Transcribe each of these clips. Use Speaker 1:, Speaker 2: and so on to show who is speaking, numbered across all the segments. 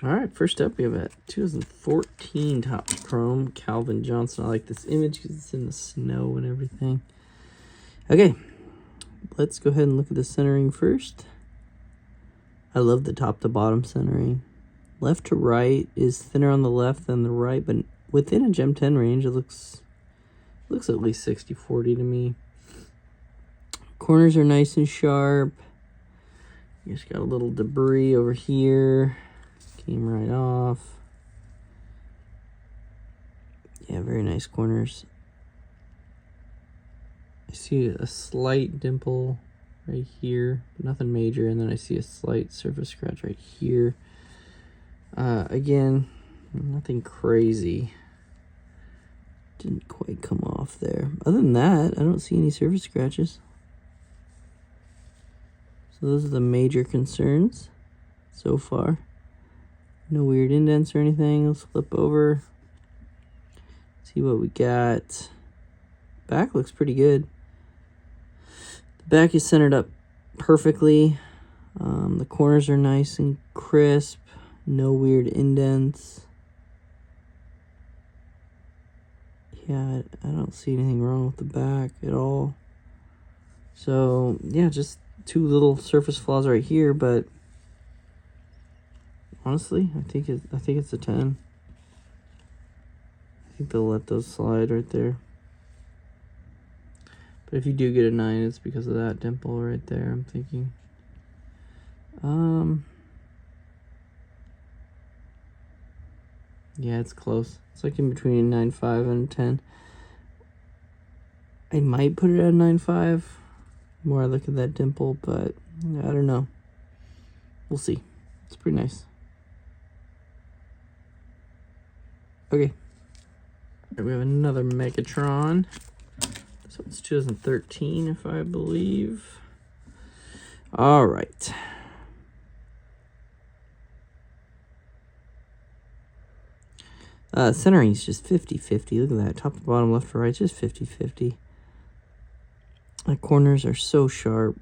Speaker 1: All right, first up we have a 2014 Topps Chrome Calvin Johnson. I like this image because it's in the snow and everything. Okay, let's go ahead and look at the centering first. I love the top to bottom centering. Left to right is thinner on the left than the right, but within a Gem 10 range, it looks at least 60-40 to me. Corners are nice and sharp. You just got a little debris over here. Came right off. Yeah, very nice corners. I see a slight dimple right here, but nothing major, and then I see a slight surface scratch right here. Again, nothing crazy. Didn't quite come off there. Other than that, I don't see any surface scratches. So those are the major concerns so far. No weird indents or anything. Let's flip over. See what we got. Back looks pretty good. The back is centered up perfectly. The corners are nice and crisp. No weird indents. Yeah, I don't see anything wrong with the back at all. So, yeah, just two little surface flaws right here, but honestly, I think it's a 10. I think they'll let those slide right there. But if you do get a 9, it's because of that dimple right there, I'm thinking. Yeah, it's close. It's like in between a 9.5 and a 10. I might put it at a 9.5. The more I look at that dimple, but I don't know. We'll see. It's pretty nice. Okay. We have another Megatron. This one's 2013, if I believe. All right. Centering is just 50-50. Look at that. Top to bottom, left to right, just 50-50. The corners are so sharp.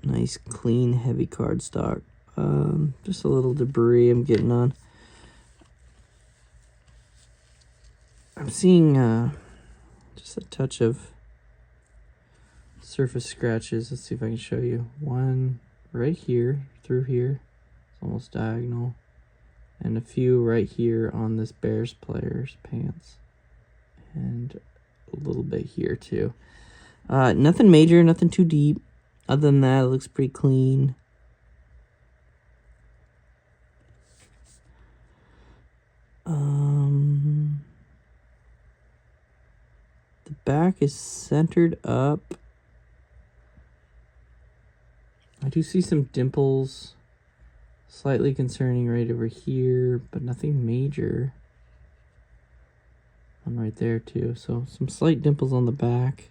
Speaker 1: Nice, clean, heavy cardstock. Just a little debris I'm getting on. I'm seeing just a touch of surface scratches. Let's see if I can show you. One right here, through here. It's almost diagonal. And a few right here on this Bears player's pants. And a little bit here too. Nothing major, nothing too deep. Other than that, it looks pretty clean. The back is centered up. I do see some dimples. Slightly concerning right over here, but nothing major. I'm right there too, so some slight dimples on the back.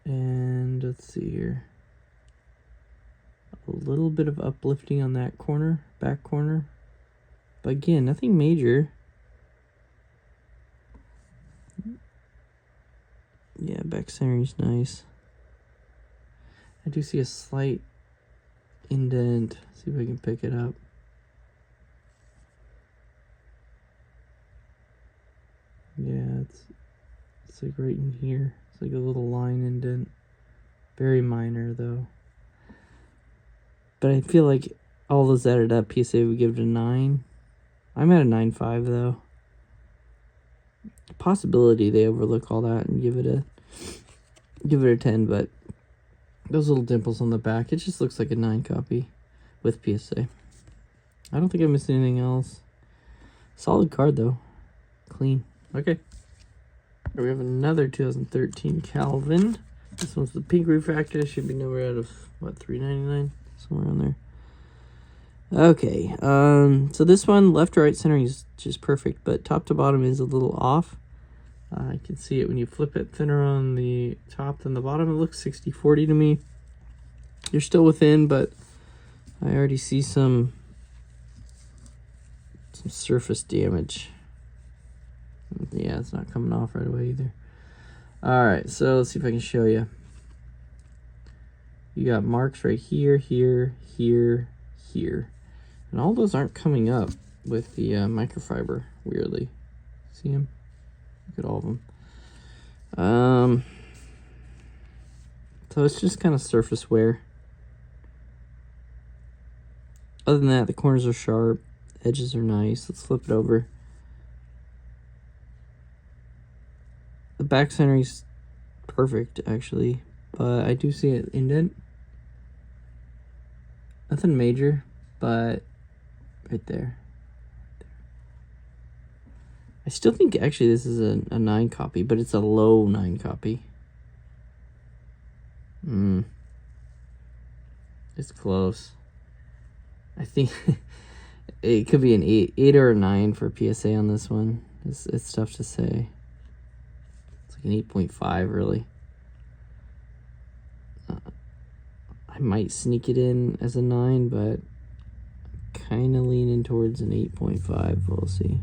Speaker 1: And let's see here. A little bit of uplifting on that corner, back corner. But again, nothing major. Yeah, back centering's nice. I do see a slight indent. See if I can pick it up. Yeah, it's like right in here. It's like a little line indent. Very minor though. But I feel like all those added up, PSA would give it a 9. I'm at a 9.5 though. Possibility they overlook all that and give it a 10, but those little dimples on the back, it just looks like a 9 copy with PSA. I don't think I missed anything else. Solid card though. Clean. Okay. We have another 2013 Calvin. This one's the pink refractor. Should be nowhere out of, what, $3.99? Somewhere on there. Okay. So this one, left to right centering is just perfect, but top to bottom is a little off. I can see it when you flip it thinner on the top than the bottom. It looks 60-40 to me. You're still within, but I already see some surface damage. Yeah, it's not coming off right away either. All right, so let's see if I can show you. You got marks right here, here, here, here. And all those aren't coming up with the microfiber, weirdly. See them? Look at all of them. So it's just kind of surface wear. Other than that, the corners are sharp, edges are nice. Let's flip it over. The back centering's perfect, actually, but I do see an indent. Nothing major, but right there. I still think actually this is a 9 copy, but it's a low 9 copy. It's close. I think it could be an 8 or a 9 for PSA on this one. It's tough to say. It's like an 8.5 really. I might sneak it in as a 9, but kind of leaning towards an 8.5. We'll see.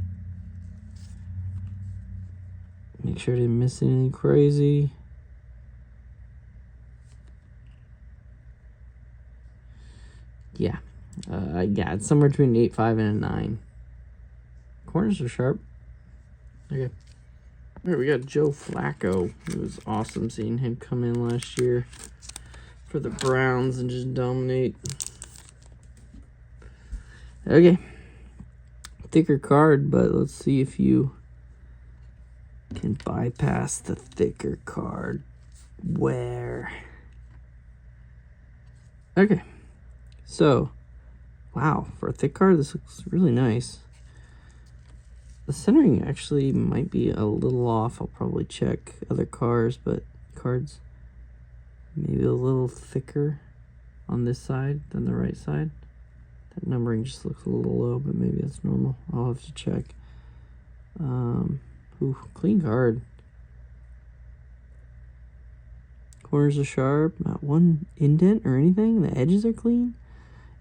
Speaker 1: Make sure I didn't miss anything crazy. Yeah. Yeah, it's somewhere between an 8.5 and a 9. Corners are sharp. Okay. All right, we got Joe Flacco. It was awesome seeing him come in last year for the Browns and just dominate. Okay. Thicker card, but let's see if you can bypass the thicker card. Where? Okay. So, wow, for a thick card, this looks really nice. The centering actually might be a little off. I'll probably check other cards, but cards maybe a little thicker on this side than the right side. That numbering just looks a little low, but maybe that's normal. I'll have to check. Ooh, clean card. Corners are sharp, not one indent or anything. The edges are clean.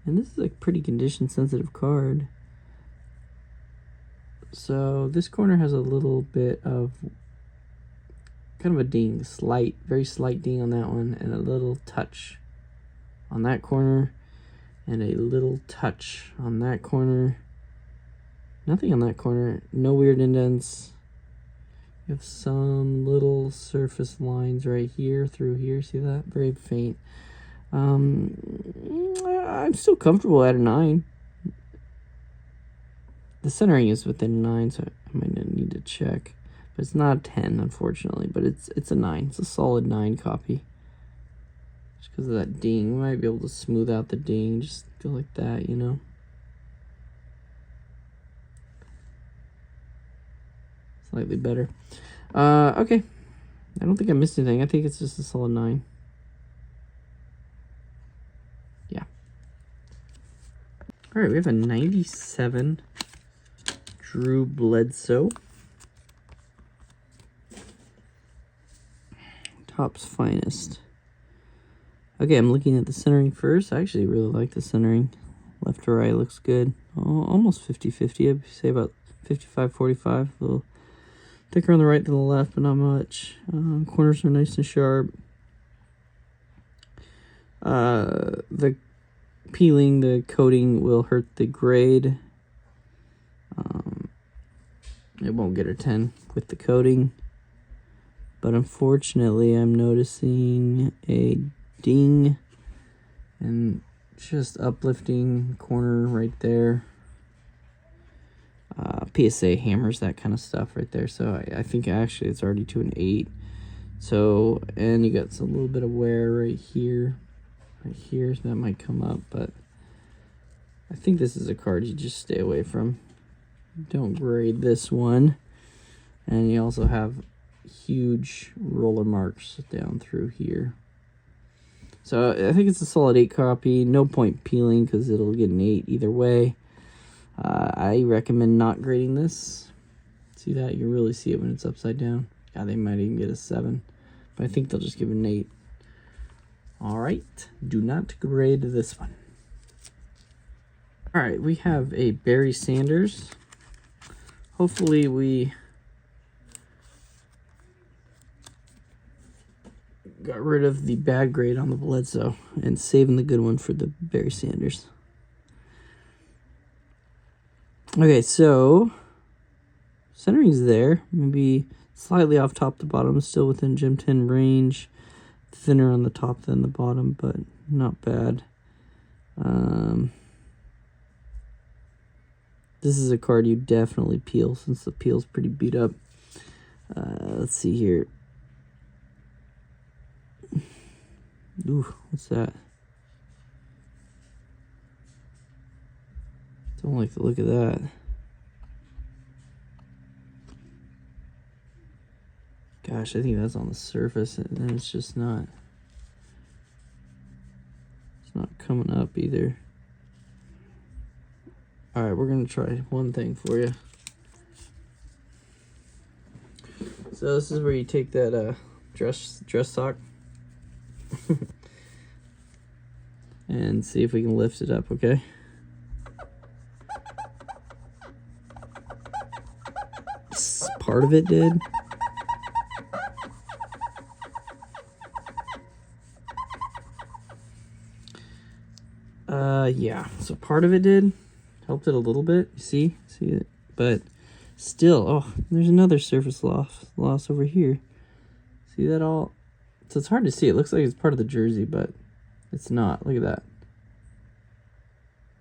Speaker 1: And this is a pretty condition sensitive card. So this corner has a little bit of kind of a ding, slight, very slight ding on that one, and a little touch on that corner, and a little touch on that corner. Nothing on that corner, no weird indents. You have some little surface lines right here through here, see that? Very faint. I'm still comfortable at a 9. The centering is within 9, so I might need to check. But it's not a 10, unfortunately. But it's a 9. It's a solid 9 copy. Just because of that ding. We might be able to smooth out the ding. Just go like that, you know. Slightly better. Okay. I don't think I missed anything. I think it's just a solid 9. Yeah. All right, we have a 97 Drew Bledsoe. Topps Finest. Okay, I'm looking at the centering first. I actually really like the centering. Left to right looks good. Oh, almost 50-50. I'd say about 55-45. A little thicker on the right than the left, but not much. Corners are nice and sharp. The peeling, the coating will hurt the grade. It won't get a 10 with the coating. But unfortunately, I'm noticing a ding and just uplifting corner right there. PSA hammers that kind of stuff right there. So I think actually it's already to an 8. So, and you got a little bit of wear right here. Right here, so that might come up, but I think this is a card you just stay away from. Don't grade this one. And you also have huge roller marks down through here. So I think it's a solid 8 copy. No point peeling because it'll get an 8 either way. I recommend not grading this. See that? You really see it when it's upside down. Yeah, they might even get a 7. But I think they'll just give it an 8. All right. Do not grade this one. All right. We have a Barry Sanders. Hopefully we got rid of the bad grade on the Bledsoe and saving the good one for the Barry Sanders. Okay, so centering's there. Maybe slightly off top to bottom, still within Gem 10 range. Thinner on the top than the bottom, but not bad. This is a card you definitely peel since the peel's pretty beat up. Let's see here. Ooh, what's that? Don't like the look of that. Gosh, I think that's on the surface, and then it's just not. It's not coming up either. All right, we're gonna try one thing for you. So this is where you take that dress sock and see if we can lift it up, okay? Part of it did. Yeah, so part of it did. Helped it a little bit, you see it, but still, oh, there's another surface loss over here. See that all? So it's hard to see. It looks like it's part of the jersey, but it's not. Look at that.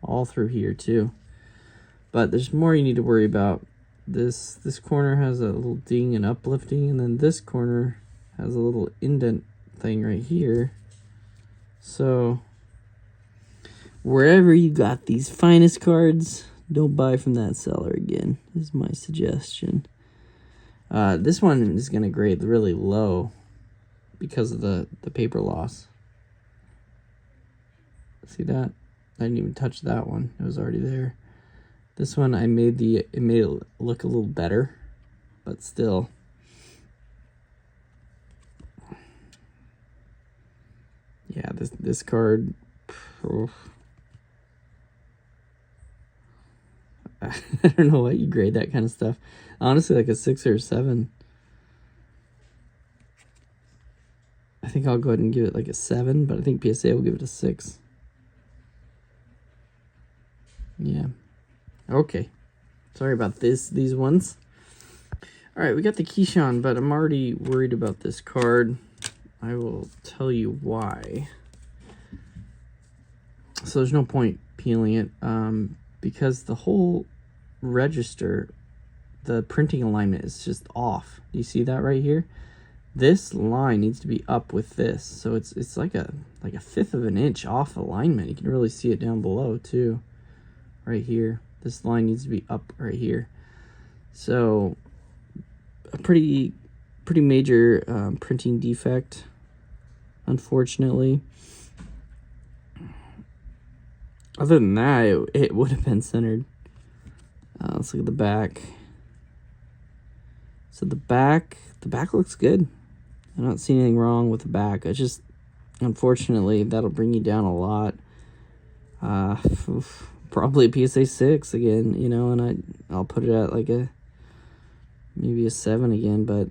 Speaker 1: All through here too. But there's more you need to worry about. This corner has a little ding and uplifting, and then this corner has a little indent thing right here. So wherever you got these finest cards, don't buy from that seller again, is my suggestion. This one is going to grade really low because of the paper loss. See that? I didn't even touch that one. It was already there. This one it made it look a little better, but still. Yeah, this card. Oh. I don't know what you grade that kind of stuff. Honestly, like a 6 or a 7. I think I'll go ahead and give it like a 7, but I think PSA will give it a 6. Yeah. Okay. Sorry about these ones. All right, we got the Keyshawn, but I'm already worried about this card. I will tell you why. So there's no point peeling it. Because the whole register, the printing alignment is just off. You see that right here? This line needs to be up with this, so it's like a 1/5 of an inch off alignment. You can really see it down below too, right here. This line needs to be up right here. So a pretty major printing defect, unfortunately. Other than that, it would have been centered. Let's look at the back. So the back looks good. I don't see anything wrong with the back. It's just, unfortunately, that'll bring you down a lot. Probably a PSA 6 again, you know, and I'll put it at like maybe a 7 again, but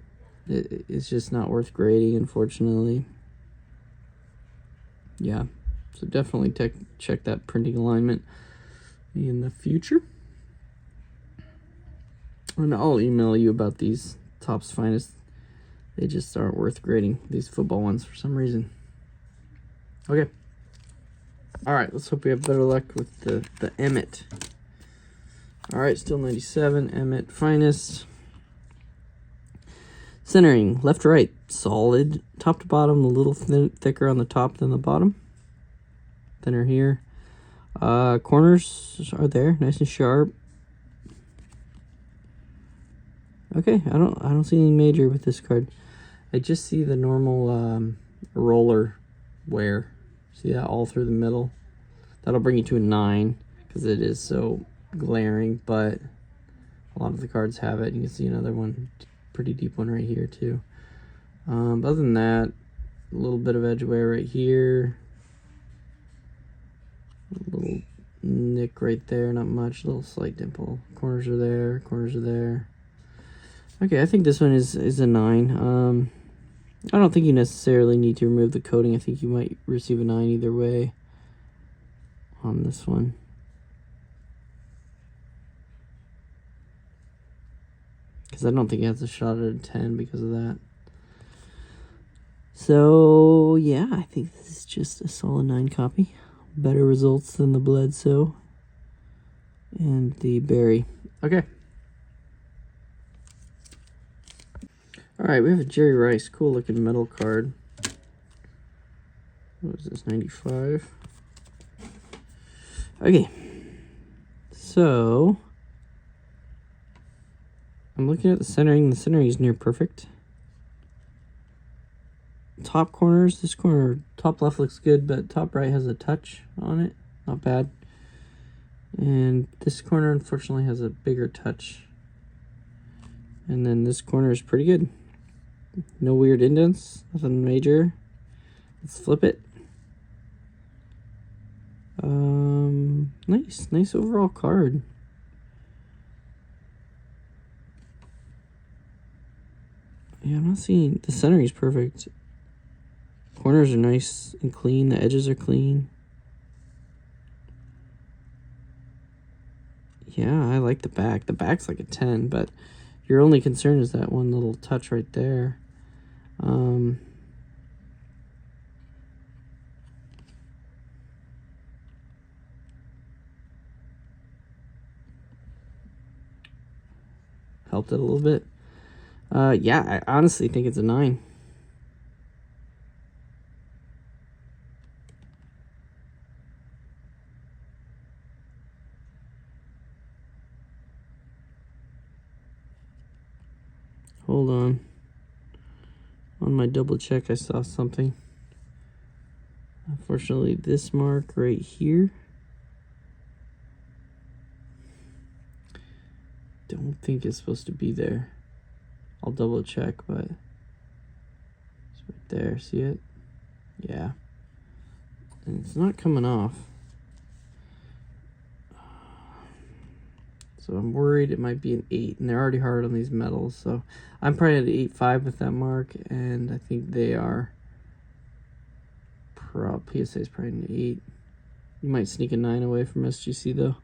Speaker 1: it's just not worth grading, unfortunately. Yeah. So definitely check that printing alignment in the future. And I'll email you about these Topps Finest. They just aren't worth grading, these football ones, for some reason. Okay. All right, let's hope we have better luck with the Emmett. All right, still 97, Emmett Finest. Centering, left to right, solid. Top to bottom, a little thicker on the top than the bottom. Thinner here. Corners are there, nice and sharp. Okay, I don't see anything major with this card. I just see the normal roller wear. See that all through the middle? That'll bring you to a 9 because it is so glaring, but a lot of the cards have it. You can see another one, pretty deep one right here too. Other than that, a little bit of edge wear right here. A little nick right there, not much, a little slight dimple. Corners are there, corners are there. Okay, I think this one is a 9. I don't think you necessarily need to remove the coating. I think you might receive a 9 either way on this one. Because I don't think it has a shot at a 10 because of that. So, yeah, I think this is just a solid 9 copy. Better results than the Bledsoe and the Berry. Okay. Alright, we have a Jerry Rice. Cool looking metal card. What is this, 95? Okay. So, I'm looking at the centering. The centering is near perfect. Top corners, this corner, top left looks good, but top right has a touch on it. Not bad. And this corner, unfortunately, has a bigger touch. And then this corner is pretty good. No weird indents, nothing major. Let's flip it. Nice overall card. Yeah, I'm not seeing, the centering is perfect. Corners are nice and clean. The edges are clean. Yeah, I like the back. The back's like a 10, but your only concern is that one little touch right there. Helped it a little bit. Yeah, I honestly think it's a 9. Hold on. On my double check, I saw something. Unfortunately, this mark right here. Don't think it's supposed to be there. I'll double check, but it's right there. See it? Yeah. And it's not coming off. So I'm worried it might be an 8, and they're already hard on these metals. So I'm probably at 8.5 with that mark, and I think they are. PSA is probably an 8. You might sneak a 9 away from SGC though,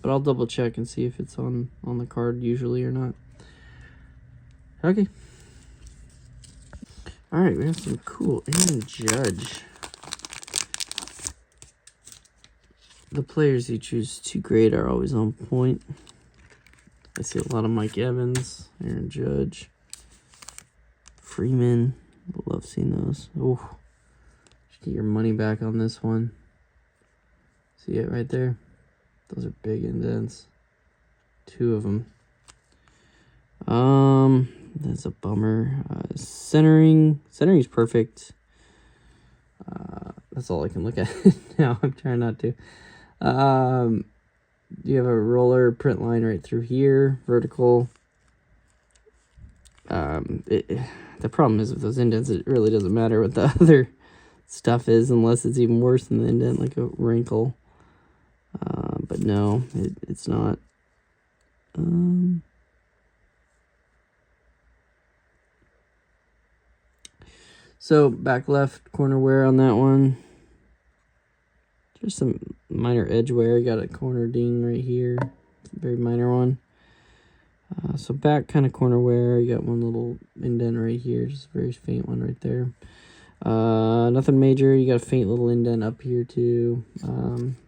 Speaker 1: but I'll double check and see if it's on the card usually or not. Okay. All right, we have some cool Aaron Judge. The players you choose to grade are always on point. I see a lot of Mike Evans, Aaron Judge, Freeman. Love seeing those. Oh, get your money back on this one. See it right there? Those are big indents. 2 of them. That's a bummer. Centering is perfect. That's all I can look at now. I'm trying not to. You have a roller print line right through here, vertical. The problem is with those indents, it really doesn't matter what the other stuff is unless it's even worse than the indent, like a wrinkle. But no, it's not. So back left corner wear on that one. Just some minor edge wear. You got a corner ding right here. Very minor one. So back kind of corner wear. You got one little indent right here. Just a very faint one right there. Nothing major. You got a faint little indent up here too.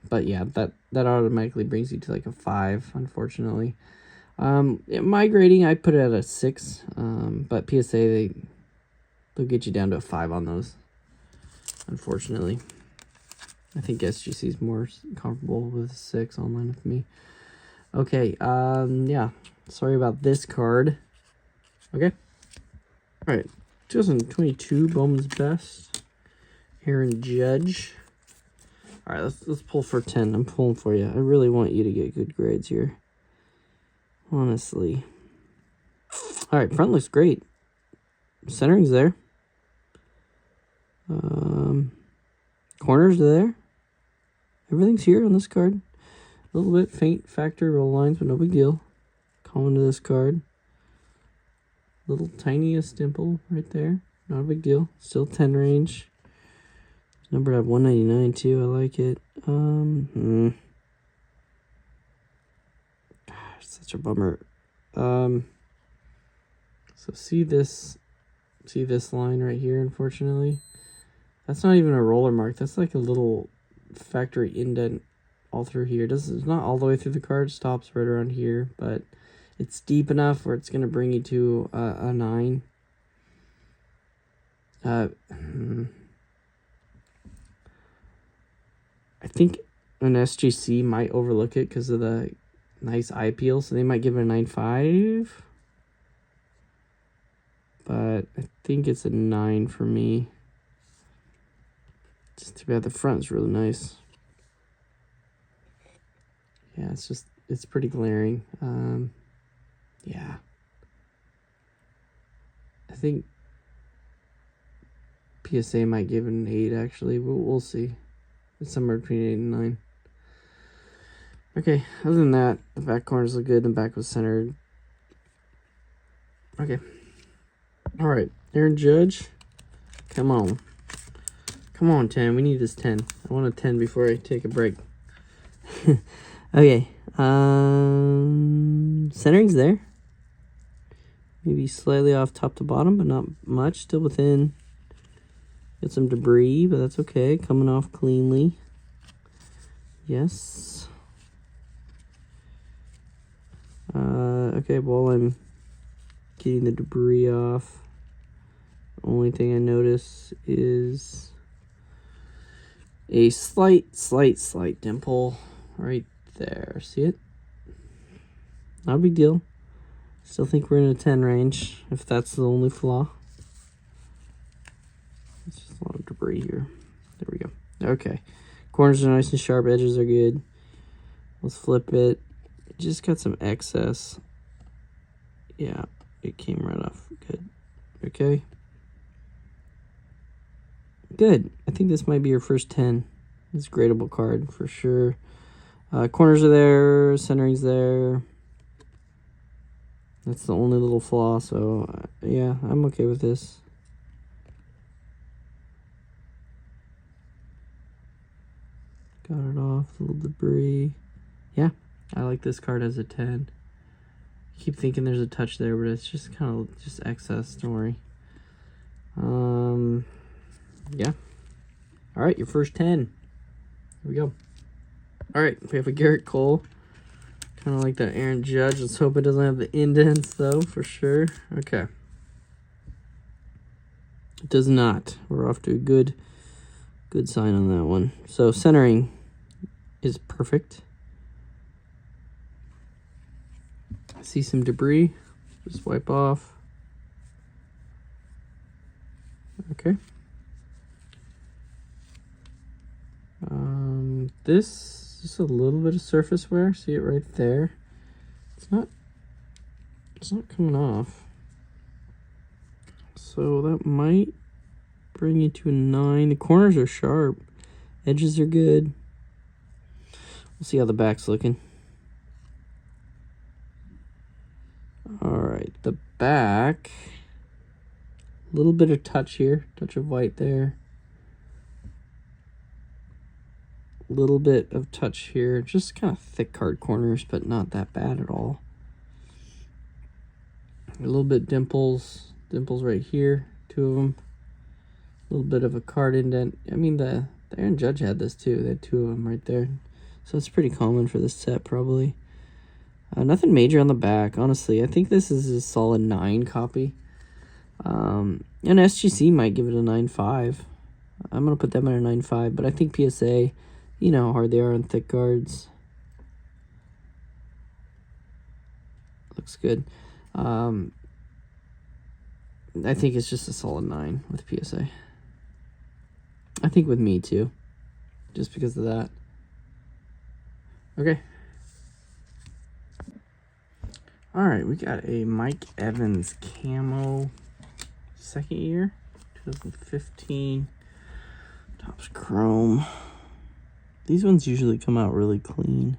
Speaker 1: But yeah, that automatically brings you to like a 5, unfortunately. My grading, I put it at a 6. But PSA, they'll get you down to a 5 on those, unfortunately. I think SGC is more comfortable with 6 online with me. Okay, yeah. Sorry about this card. Okay. All right. 2022 Bowman's Best. Aaron Judge. All right, let's pull for 10. I'm pulling for you. I really want you to get good grades here. Honestly. All right, front looks great. Centering's there. Corners are there. Everything's here on this card. A little bit faint factory roll lines, but no big deal. Common to this card. Little tiniest dimple right there. Not a big deal. Still 10 range. Numbered at 199 too. I like it. Gosh, such a bummer. So see this line right here, unfortunately. That's not even a roller mark. That's like a little factory indent all through here. It's not all the way through the card. Stops right around here, but it's deep enough where it's going to bring you to a 9. I think an SGC might overlook it because of the nice eye peel, so they might give it a 9.5. But I think it's a 9 for me. Just too bad the front is really nice. Yeah, it's pretty glaring. Yeah. I think PSA might give it an 8, actually. We'll see. It's somewhere between 8 and 9. Okay, other than that, the back corners look good. The back was centered. Okay. All right, Aaron Judge. Come on. Come on, 10. We need this 10. I want a 10 before I take a break. Okay. Centering's there. Maybe slightly off top to bottom, but not much. Still within. Got some debris, but that's okay. Coming off cleanly. Yes. Okay, while I'm getting the debris off, the only thing I notice is a slight dimple right there. See it? Not a big deal. Still think we're in a 10 range, if that's the only flaw. It's just a lot of debris here. There we go. Okay. Corners are nice and sharp. Edges are good. Let's flip it. It just got some excess. Yeah, it came right off. Good. Okay. Good. I think this might be your first 10. It's a gradable card for sure. Corners are there. Centering's there. That's the only little flaw, so yeah, I'm okay with this. Got it off, a little debris. Yeah, I like this card as a 10. I keep thinking there's a touch there, but it's just kind of just excess, don't worry. Yeah. All right, your first 10. Here we go. All right, we have a Garrett Cole. Kind of like that Aaron Judge. Let's hope it doesn't have the indents, though, for sure. Okay. It does not. We're off to a good sign on that one. So centering is perfect. I see some debris. Just wipe off. Okay. This is a little bit of surface wear. See it right there. It's not coming off. So that might bring you to a 9. The corners are sharp. Edges are good. We'll see how the back's looking. Alright, the back. A little bit of touch here. Touch of white there. A little bit of touch here. Just kind of thick card corners, but not that bad at all. A little bit dimples. Dimples right here. 2 of them. A little bit of a card indent. I mean, the Aaron Judge had this too. They had 2 of them right there. So it's pretty common for this set, probably. Nothing major on the back, honestly. I think this is a solid 9 copy. And SGC might give it a 9.5. I'm going to put them at a 9.5, but I think PSA, you know how hard they are on thick cards. Looks good. I think it's just a solid 9 with PSA. I think with me too, just because of that. Okay. All right, we got a Mike Evans camo, second year, 2015. Top's chrome. These ones usually come out really clean.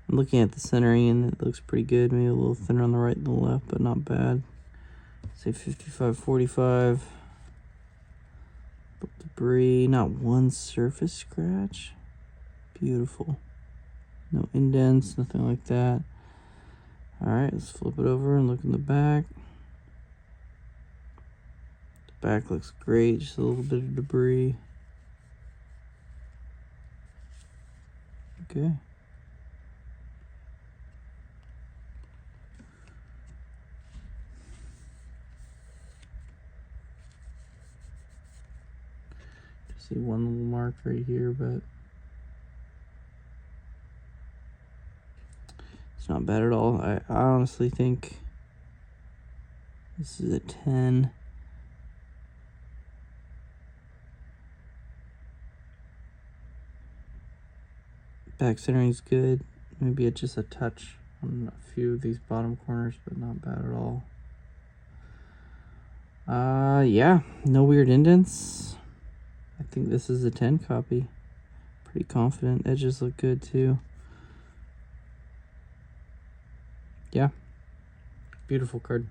Speaker 1: I'm looking at the centering and it looks pretty good. Maybe a little thinner on the right than the left, but not bad. Say 55-45. Debris, not one surface scratch. Beautiful. No indents, nothing like that. Alright, let's flip it over and look in the back. The back looks great, just a little bit of debris. Okay. See one little mark right here, but it's not bad at all. I honestly think this is a 10. Back centering's good. Maybe it's just a touch on a few of these bottom corners, but not bad at all. Yeah, no weird indents. I think this is a 10 copy. Pretty confident. Edges look good too. Yeah, beautiful card.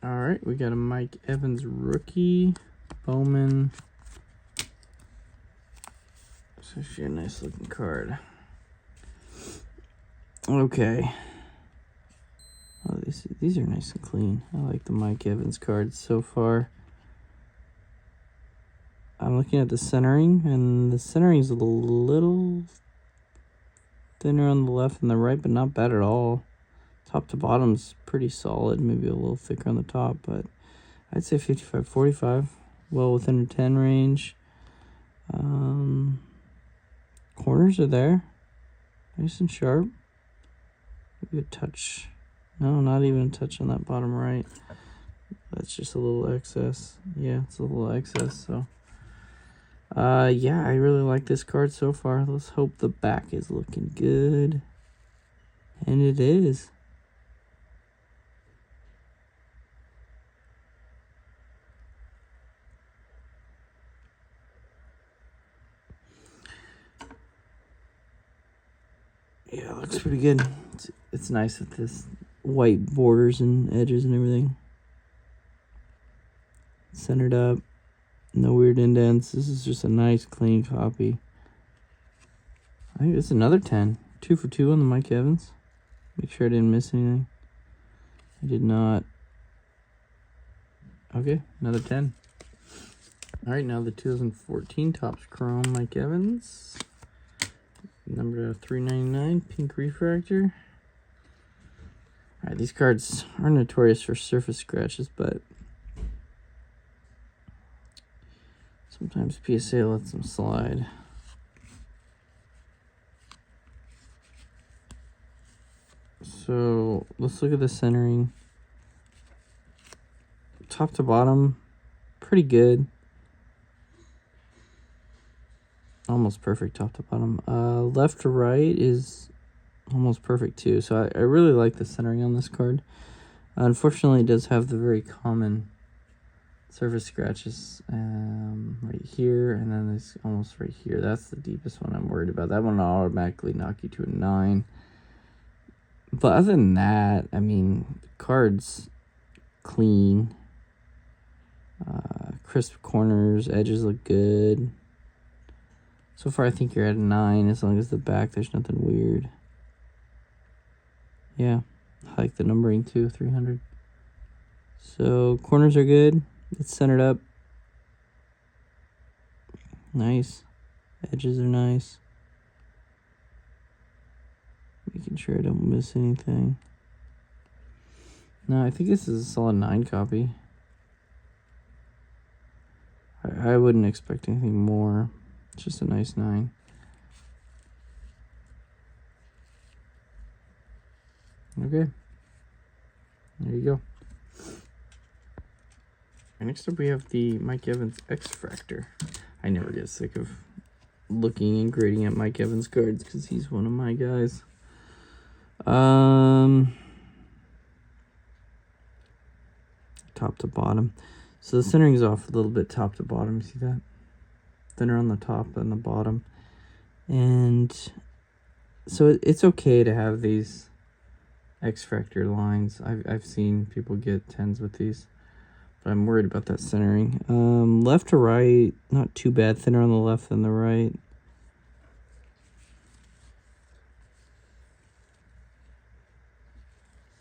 Speaker 1: All right, we got a Mike Evans rookie, Bowman. It's actually a nice looking card. Okay. Oh, these are nice and clean. I like the Mike Evans cards so far. I'm looking at the centering, and the centering is a little thinner on the left and the right, but not bad at all. Top to bottom's pretty solid, maybe a little thicker on the top, but I'd say 55-45, well within a 10 range. Corners are there, nice and sharp. Maybe a touch. No, not even a touch on that bottom right. That's just a little excess. Yeah, it's a little excess, so. Yeah, I really like this card so far. Let's hope the back is looking good. And it is. Yeah, it looks pretty good. It's nice with this white borders and edges and everything. Centered up. No weird indents. This is just a nice, clean copy. I think it's another 10. 2 for 2 on the Mike Evans. Make sure I didn't miss anything. I did not. Okay, another 10. All right, now the 2014 Topps Chrome Mike Evans. Number 399, pink refractor. All right, these cards are notorious for surface scratches, but sometimes PSA lets them slide. So let's look at the centering. Top to bottom, pretty good. Almost perfect top to bottom. Left to right is almost perfect too. So I really like the centering on this card. Unfortunately, it does have the very common surface scratches right here, and then it's almost right here. That's the deepest one I'm worried about. That one will automatically knock you to a 9. But other than that, I mean, the card's clean. Crisp corners, edges look good. So far, I think you're at a 9, as long as the back, there's nothing weird. Yeah, I like the numbering too, 300. So, corners are good. It's centered up. Nice. Edges are nice. Making sure I don't miss anything. No, I think this is a solid 9 copy. I wouldn't expect anything more. It's just a nice 9. Okay. There you go. Next up we have the Mike Evans X-Fractor. I never get sick of looking and grading at Mike Evans cards because he's one of my guys. Top to bottom. So the centering is off a little bit top to bottom. See that? Thinner on the top than the bottom. And so it's okay to have these X-Fractor lines. I've seen people get 10s with these. But I'm worried about that centering. Left to right, not too bad. Thinner on the left than the right.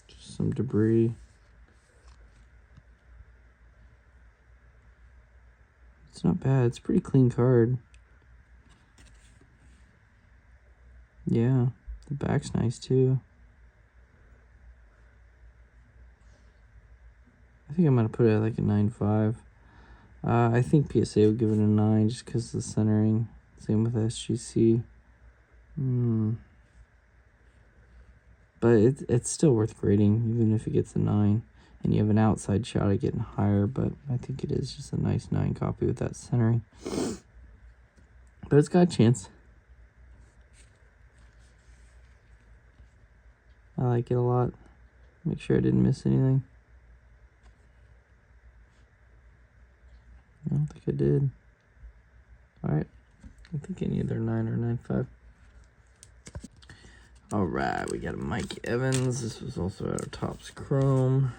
Speaker 1: Just some debris. It's not bad. It's a pretty clean card. Yeah, the back's nice too. I think I'm going to put it at like a 9.5. I think PSA would give it a 9 just because of the centering. Same with SGC. But it's still worth grading, even if it gets a 9. And you have an outside shot at getting higher, but I think it is just a nice 9 copy with that centering. But it's got a chance. I like it a lot. Make sure I didn't miss anything. I don't think I did. Alright. I think any of their 9 or 9.5. Alright, we got a Mike Evans. This was also out of Topps Chrome.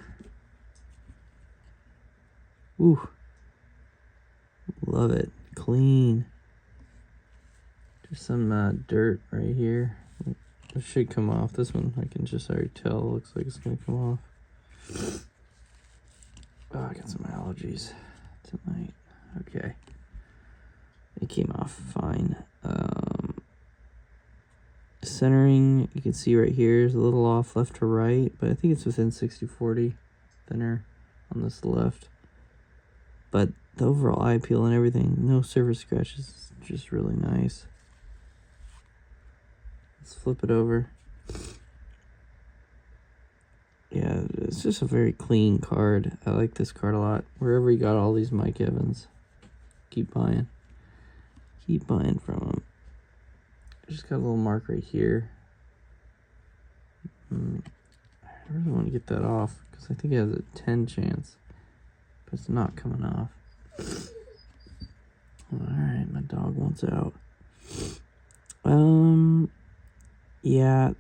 Speaker 1: Ooh. Love it. Clean. Just some dirt right here. It should come off. This one I can just already tell. Looks like it's going to come off. Oh, I got some allergies tonight. Okay. It came off fine. Centering, you can see right here is a little off left to right, but I think it's within 60-40 thinner on this left. But the overall eye peel and everything, no surface scratches, just really nice. Let's flip it over. Yeah, it's just a very clean card. I like this card a lot. Wherever you got all these Mike Evans, keep buying. Keep buying from them. Just got a little mark right here. I really want to get that off because I think it has a 10 chance, but it's not coming off. Alright, my dog wants out. Yeah,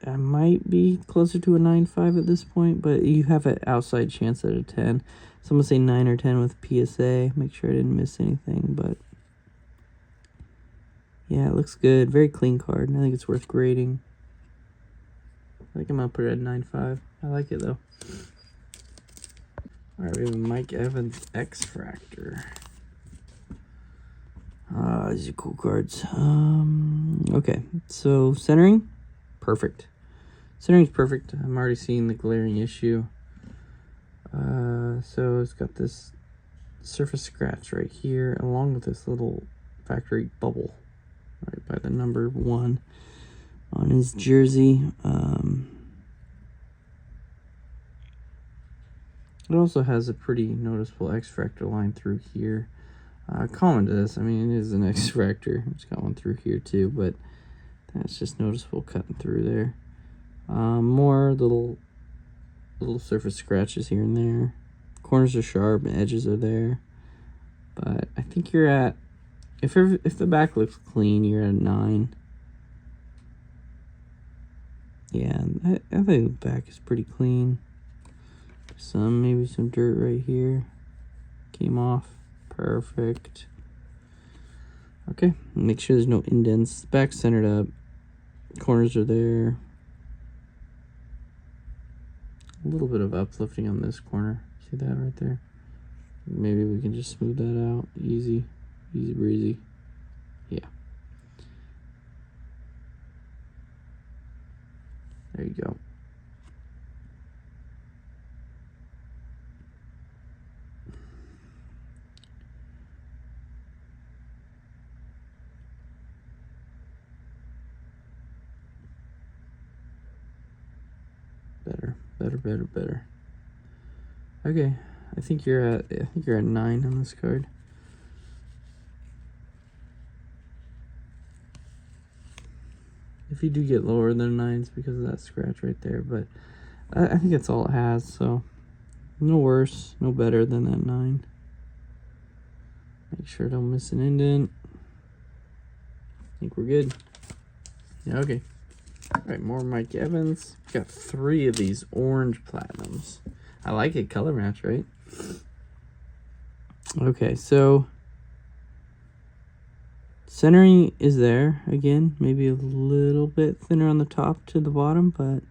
Speaker 1: I might be closer to a 9.5 at this point, but you have an outside chance at a 10. So I'm going to say 9 or 10 with PSA. Make sure I didn't miss anything, but yeah, it looks good. Very clean card. I think it's worth grading. I think I'm going to put it at 9.5. I like it, though. Alright, we have a Mike Evans X-Fractor. These are cool cards. Okay, so centering, perfect. Centering's perfect. I'm already seeing the glaring issue. So it's got this surface scratch right here, along with this little factory bubble right by the number 1 on his jersey. It also has a pretty noticeable X-Fractor line through here. Common to this, I mean, it is an X-Fractor. It's got one through here too, but that's just noticeable cutting through there. More little surface scratches here and there. Corners are sharp and edges are there. But I think you're at, if the back looks clean, you're at a 9. Yeah, I think the back is pretty clean. Maybe some dirt right here. Came off. Perfect. Okay, make sure there's no indents. Back centered up. Corners are there. A little bit of uplifting on this corner. See that right there? Maybe we can just smooth that out. Easy breezy. Yeah. There you go. Better. Okay, I think you're at 9 on this card. If you do get lower than 9s because of that scratch right there, but I think that's all it has, so no worse, no better than that 9. Make sure I don't miss an indent. I think we're good. Yeah, okay. Alright, more Mike Evans. Got 3 of these orange platinums. I like it, color match, right? Okay, so centering is there again, maybe a little bit thinner on the top to the bottom, but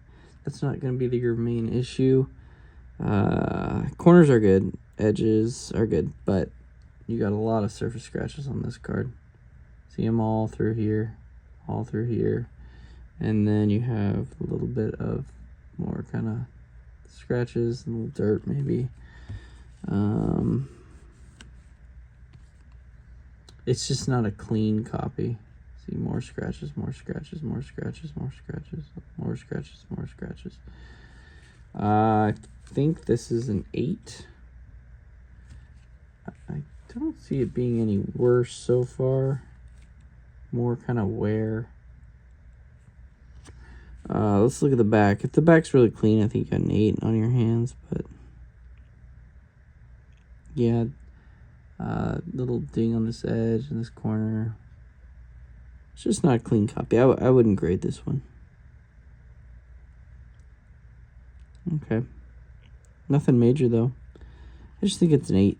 Speaker 1: that's not going to be your main issue. Corners are good, edges are good, but you got a lot of surface scratches on this card. See them all through here, and then you have a little bit of more kind of scratches, a little dirt maybe. It's just not a clean copy. See, more scratches, more scratches, more scratches, more scratches, more scratches, more scratches. I think this is an 8. I don't see it being any worse so far. More kind of wear. Let's look at the back. If the back's really clean, I think you got an 8 on your hands, but yeah, little ding on this edge and this corner. It's just not a clean copy. I wouldn't grade this one. Okay. Nothing major, though. I just think it's an 8.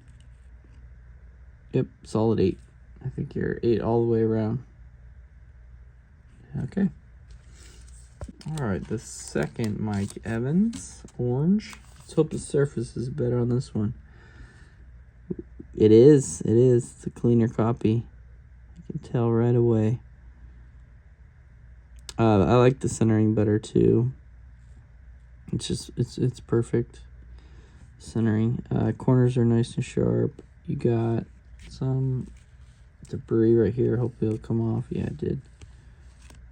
Speaker 1: Yep, solid 8. I think you're 8 all the way around. Okay. All right, the second Mike Evans, orange. Let's hope the surface is better on this one. It is. It's a cleaner copy. I can tell right away. I like the centering better too. It's just it's perfect centering. Corners are nice and sharp. You got some debris right here. Hopefully it'll come off. Yeah, it did.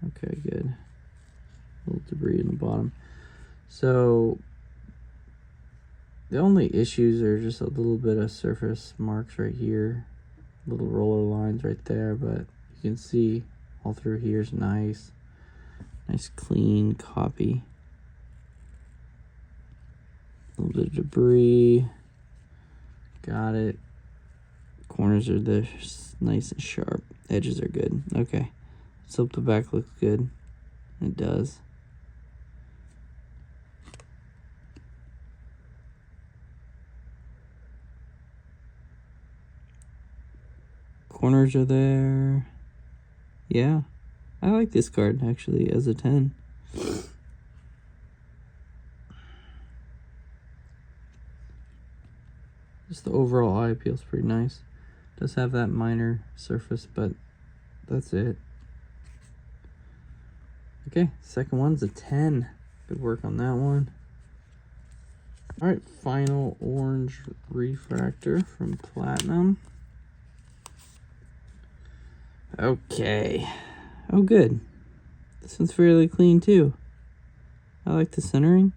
Speaker 1: Okay, good. A little debris in the bottom. So the only issues are just a little bit of surface marks right here, little roller lines right there, but you can see all through here is nice clean copy. A little bit of debris, got it. Corners are there, nice and sharp. Edges are good. Okay, let's hope the back looks good. It does. Corners are there. Yeah, I like this card actually as a 10. Just the overall eye appeal is pretty nice. Does have that minor surface, but that's it. Okay, second one's a 10. Good work on that one. All right, final orange refractor from Platinum. Okay. Oh, good. This one's fairly clean too. I like the centering.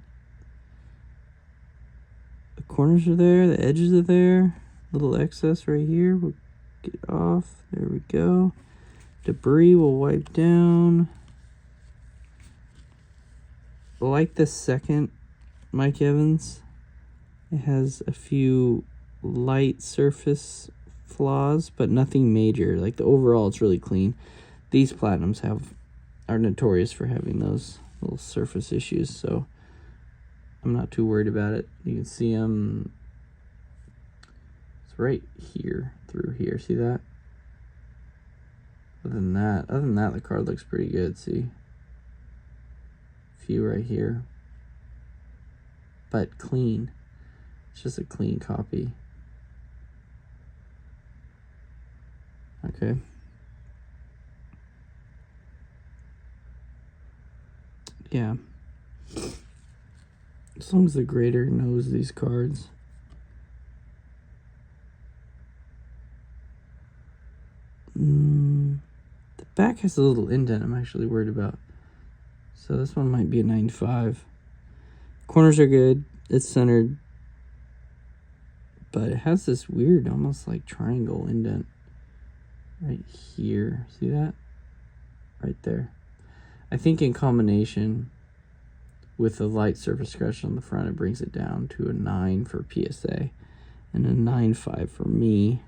Speaker 1: The corners are there, the edges are there. Little excess right here. We'll get off. There we go. Debris will wipe down. Like the second Mike Evans, it has a few light surface flaws, but nothing major. Like the overall, it's really clean. These Platinums are notorious for having those little surface issues, so I'm not too worried about it. You can see them. It's right here through here. See that? Other than that, the card looks pretty good. See, few right here, but clean. It's just a clean copy. Okay. Yeah. As long as the grader knows these cards. The back has a little indent I'm actually worried about. So this one might be a 95. Corners are good. It's centered. But it has this weird, almost like triangle indent right here. See that? Right there. I think in combination with the light surface scratch on the front, it brings it down to a 9 for PSA and a 9.5 for me.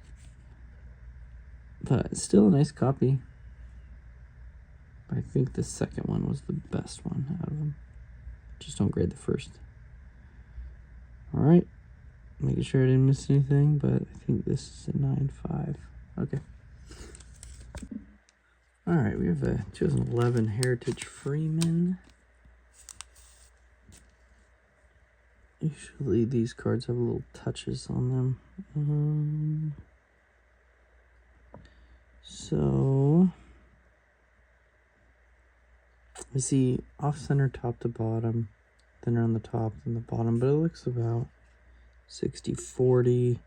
Speaker 1: But it's still a nice copy. I think the second one was the best one out of them. Just don't grade the first. All right. Making sure I didn't miss anything, but I think this is a 9.5. Okay. Alright, we have a 2011 Heritage Freeman. Usually these cards have little touches on them. So I see off-center top to bottom, thinner on the top than the bottom, but it looks about 60-40.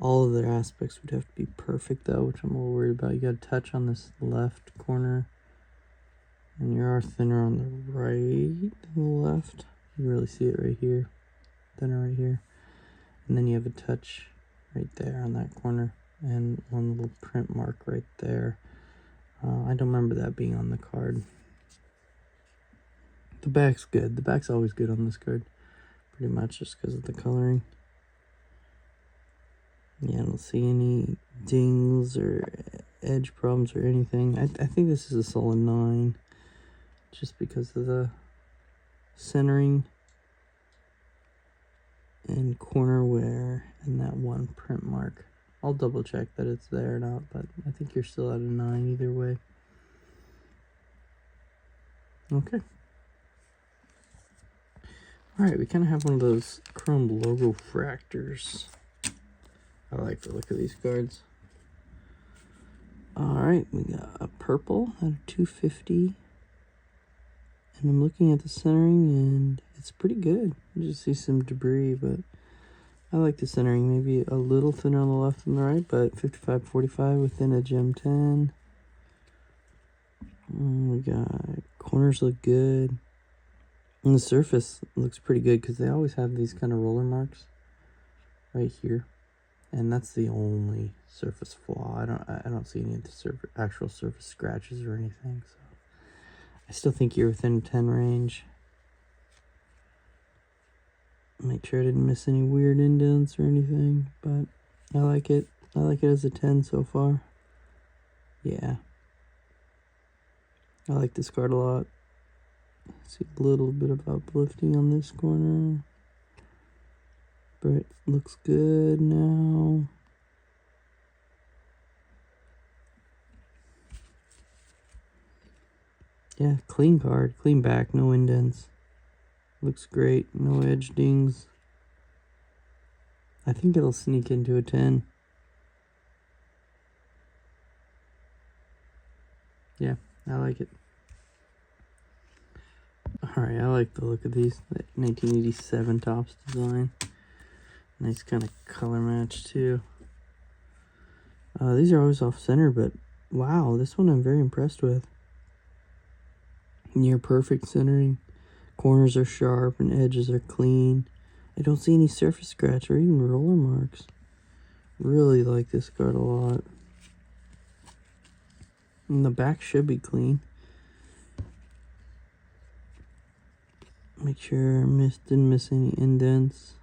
Speaker 1: All of their aspects would have to be perfect though, which I'm a little worried about. You got a touch on this left corner, and you are thinner on the right than the left. You can really see it right here, thinner right here. And then you have a touch right there on that corner, and one little print mark right there. I don't remember that being on the card. The back's good. The back's always good on this card, pretty much just because of the coloring. Yeah, I don't see any dings or edge problems or anything. I think this is a solid 9, just because of the centering and corner wear and that one print mark. I'll double check that it's there or not, but I think you're still at a 9 either way. Okay. Alright, we kind of have one of those chrome logo fractors. I like the look of these cards. Alright, we got a purple at a 250. And I'm looking at the centering, and it's pretty good. You just see some debris, but I like the centering. Maybe a little thinner on the left than the right, but 55-45 within a gem 10. We got corners look good. And the surface looks pretty good because they always have these kind of roller marks right here. And that's the only surface flaw. I don't see any of the actual surface scratches or anything. So I still think you're within 10 range. Make sure I didn't miss any weird indents or anything, but I like it. I like it as a 10 so far. Yeah. I like this card a lot. See a little bit of uplifting on this corner. But it looks good now. Yeah, clean card, clean back, no indents. Looks great, no edge dings. I think it'll sneak into a 10. Yeah, I like it. Alright, I like the look of these. That 1987 Topps design. Nice kind of color match too. These are always off center, but wow, this one I'm very impressed with. Near perfect centering. Corners are sharp and edges are clean. I don't see any surface scratch or even roller marks. Really like this card a lot. And the back should be clean. Make sure didn't miss any indents.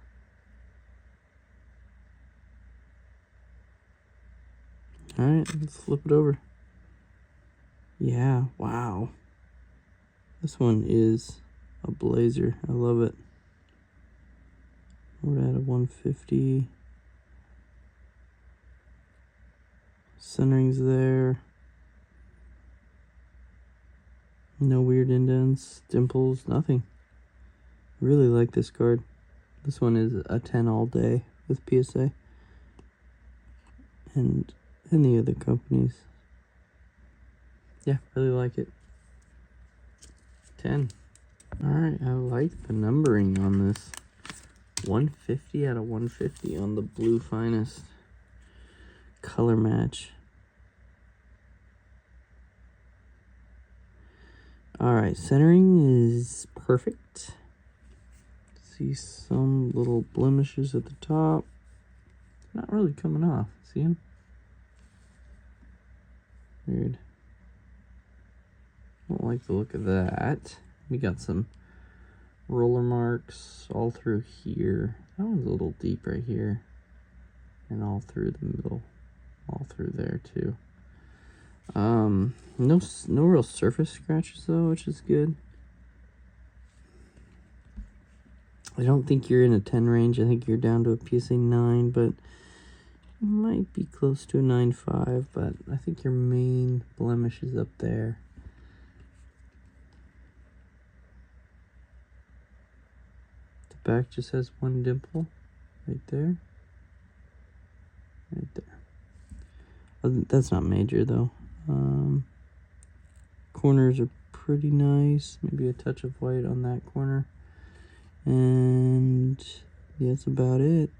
Speaker 1: Alright, let's flip it over. Yeah, wow. This one is a blazer. I love it. We're at a 150. Centering's there. No weird indents, dimples, nothing. Really like this card. This one is a 10 all day with PSA. And any other companies. Yeah, really like it. 10. Alright, I like the numbering on this. 150 out of 150 on the Blue Finest. Color match. Alright, centering is perfect. See some little blemishes at the top. Not really coming off. See them? Weird. Don't like the look of that. We got some roller marks all through here. That one's a little deep right here. And all through the middle. All through there too. No real surface scratches though, which is good. I don't think you're in a 10 range. I think you're down to a PSA 9, but you might be close to a 9.5, but I think your main blemish is up there. The back just has one dimple right there. Right there. That's not major though. Corners are pretty nice. Maybe a touch of white on that corner. And yeah, that's about it.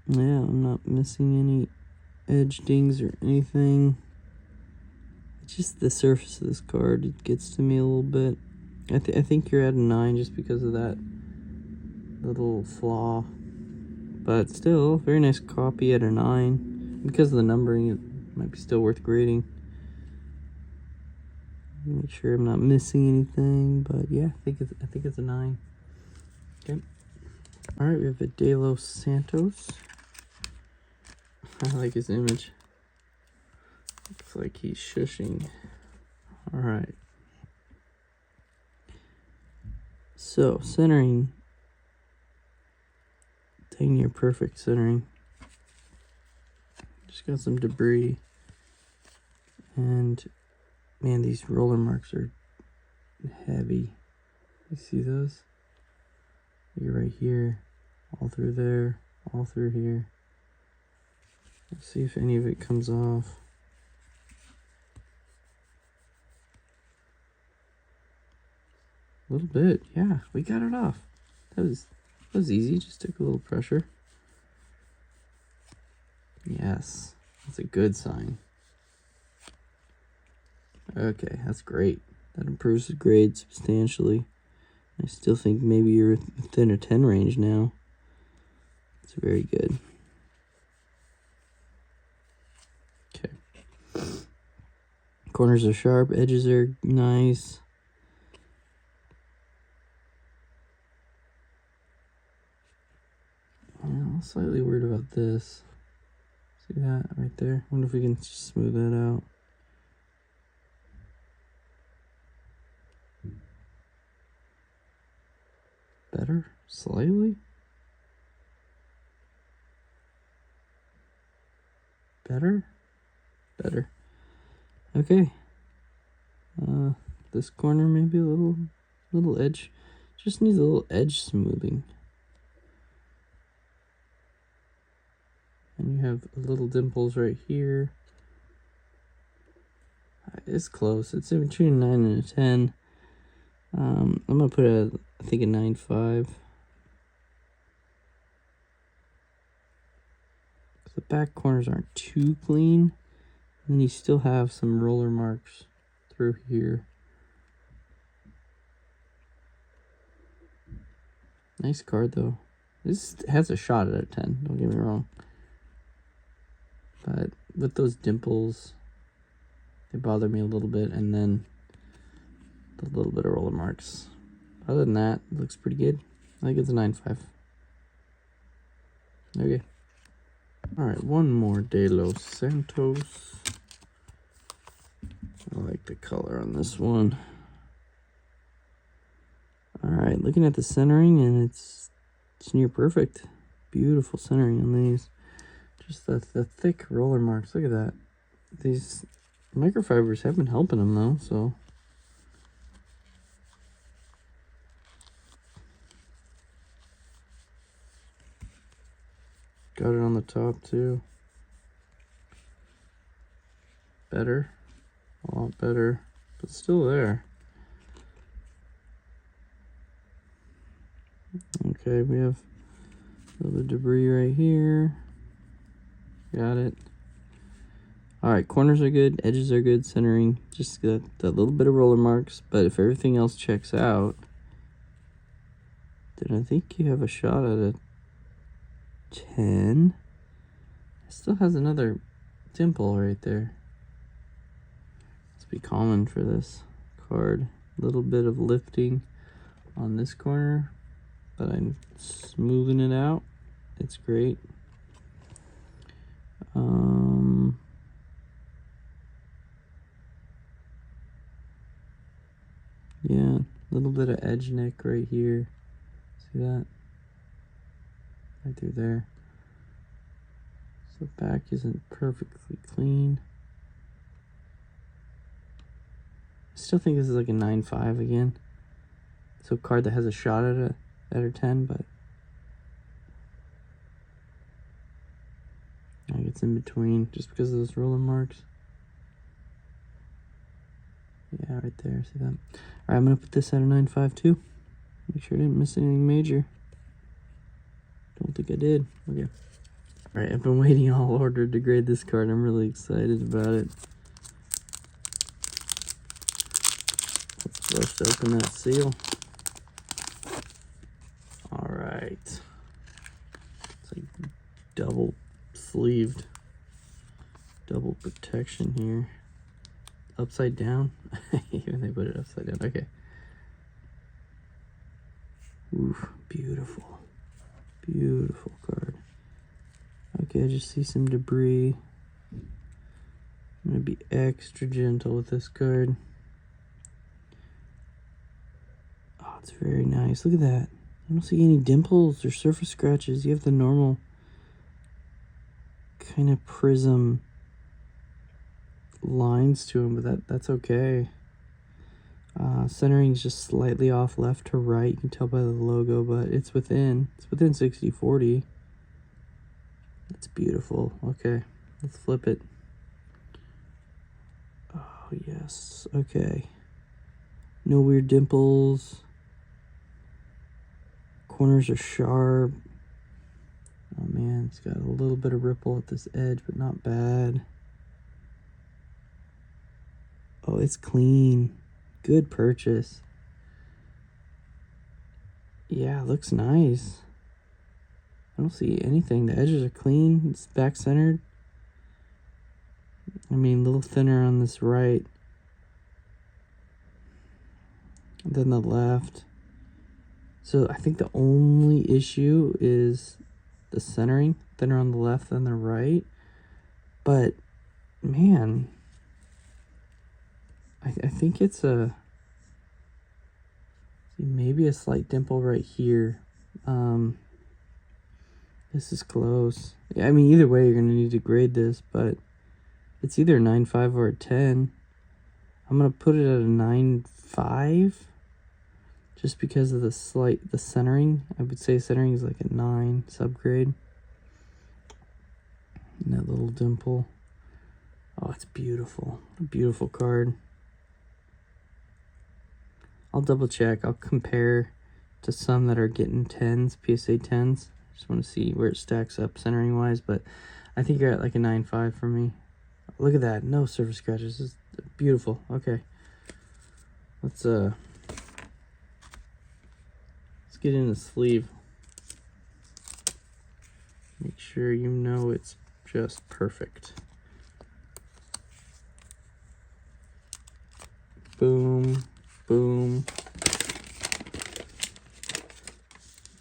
Speaker 1: Yeah, I'm not missing any edge dings or anything. It's just the surface of this card. It gets to me a little bit. I think you're at a 9 just because of that little flaw. But still, very nice copy at a 9. Because of the numbering, it might be still worth grading. Make sure I'm not missing anything, but yeah, I think it's a 9. Okay. All right, we have a De Los Santos. I like his image. Looks like he's shushing. All right. So centering. Dang near perfect centering. Just got some debris. And man, these roller marks are heavy. You see those? You're right here, all through there, all through here. Let's see if any of it comes off. A little bit, yeah, we got it off. That was easy, just took a little pressure. Yes, that's a good sign. Okay, that's great. That improves the grade substantially. I still think maybe you're within a 10 range now. It's very good. Okay. Corners are sharp, edges are nice. Yeah, I'm slightly worried about this. See that right there? I wonder if we can smooth that out. Better? Slightly? Better? Better. Okay. This corner maybe a little edge. Just needs a little edge smoothing. And you have little dimples right here. It's close. It's in between a 9 and a 10. I'm gonna put I think a 9.5. The back corners aren't too clean. And then you still have some roller marks through here. Nice card though. This has a shot at a 10, don't get me wrong. But with those dimples, they bother me a little bit, and then the little bit of roller marks. Other than that, it looks pretty good. I think it's a 9.5. Okay. Alright, one more De Los Santos. I like the color on this one. Alright, looking at the centering, and it's near perfect. Beautiful centering on these. Just the thick roller marks. Look at that. These microfibers have been helping them though, so. Got it on the top too. Better. A lot better. But still there. Okay, we have a little debris right here. Got it. Alright, corners are good, edges are good, centering. Just got that little bit of roller marks. But if everything else checks out, then I think you have a shot at a 10. It still has another dimple right there. Must be common for this card. A little bit of lifting on this corner, but I'm smoothing it out. It's great. Yeah, Little bit of edge nick right here. See that? Right through there. So back isn't perfectly clean. I still think this is like a 9.5 again. So a card that has a shot at a 10, but I think it's in between just because of those roller marks. Yeah, right there. See that? All right, I'm gonna put this at a 9.5 too. Make sure I didn't miss anything major. Don't think I did. Okay. All right, I've been waiting all order to grade this card. I'm really excited about it. Let's first open that seal. All right. It's like double sleeved, double protection here. Upside down. Even they put it upside down. Okay. Oof, beautiful. Beautiful card. Okay, I just see some debris. I'm gonna be extra gentle with this card. Oh, it's very nice. Look at that. I don't see any dimples or surface scratches. You have the normal kind of prism lines to them, but that's okay. Centering is just slightly off left to right. You can tell by the logo, but it's within 60-40. That's beautiful. Okay, let's flip it. Oh yes. Okay. No weird dimples. Corners are sharp. Oh man, it's got a little bit of ripple at this edge, but not bad. Oh, it's clean. Good purchase. Yeah, looks nice. I don't see anything. The edges are clean. It's back centered. I mean, a little thinner on this right than the left. So I think the only issue is the centering. Thinner on the left than the right. But, man, I think it's maybe a slight dimple right here. This is close. Yeah, I mean, either way, you're going to need to grade this, but it's either a 9.5 or a 10. I'm going to put it at a 9.5 just because of the centering. I would say centering is like a 9 subgrade. And that little dimple. Oh, it's beautiful. A beautiful card. I'll double check. I'll compare to some that are getting 10s, PSA 10s. Just want to see where it stacks up centering wise, but I think you're at like a 9.5 for me. Look at that. No surface scratches. It's beautiful. Okay. Let's get in the sleeve. Make sure you know it's just perfect. Boom, boom.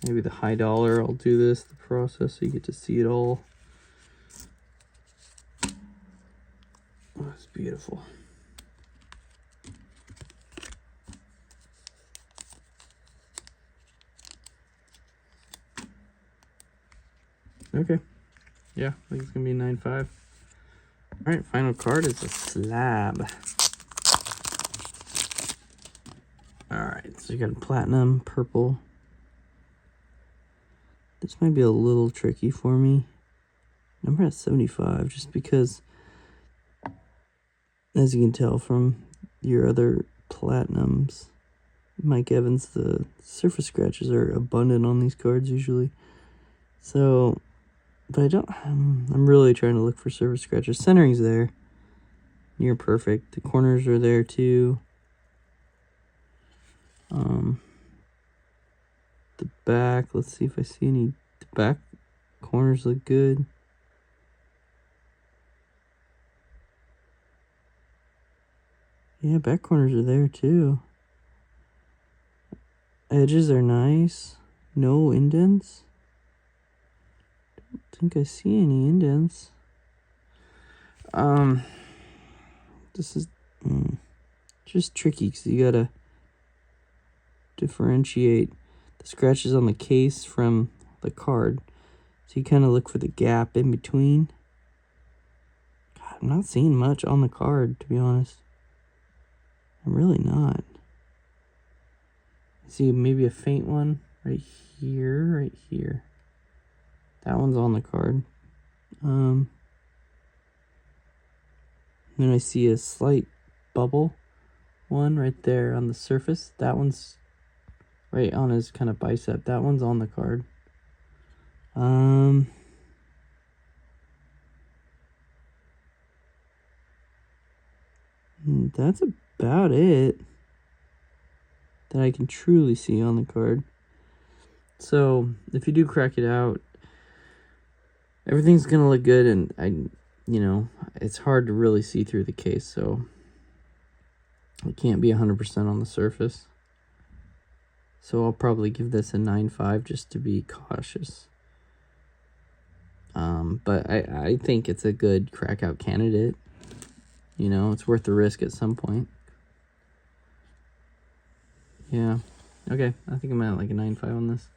Speaker 1: Maybe the high dollar, I'll do this, the process, so you get to see it all. Oh, it's beautiful. Okay. Yeah, I think it's going to be 9.5. All right, final card is a slab. All right, so you got a platinum, purple. This might be a little tricky for me. Number at 75, just because, as you can tell from your other platinums, Mike Evans, the surface scratches are abundant on these cards usually. So, but I'm really trying to look for surface scratches. Centering's there. Near perfect. The corners are there too. The back, let's see if I see any. The back corners look good. Yeah, back corners are there too. Edges are nice. No indents. Don't think I see any indents. This is just tricky because you gotta differentiate the scratches on the case from the card. So you kind of look for the gap in between. God, I'm not seeing much on the card, to be honest. I'm really not. See maybe a faint one right here, right here. That one's on the card. Then I see a slight bubble one right there on the surface. That one's right on his kind of bicep. That one's on the card. That's about it that I can truly see on the card. So if you do crack it out, everything's gonna look good, and it's hard to really see through the case, so it can't be 100% on the surface. So I'll probably give this a 9.5 just to be cautious. But I think it's a good crack out candidate. It's worth the risk at some point. Yeah. Okay, I think I'm at like a 9.5 on this.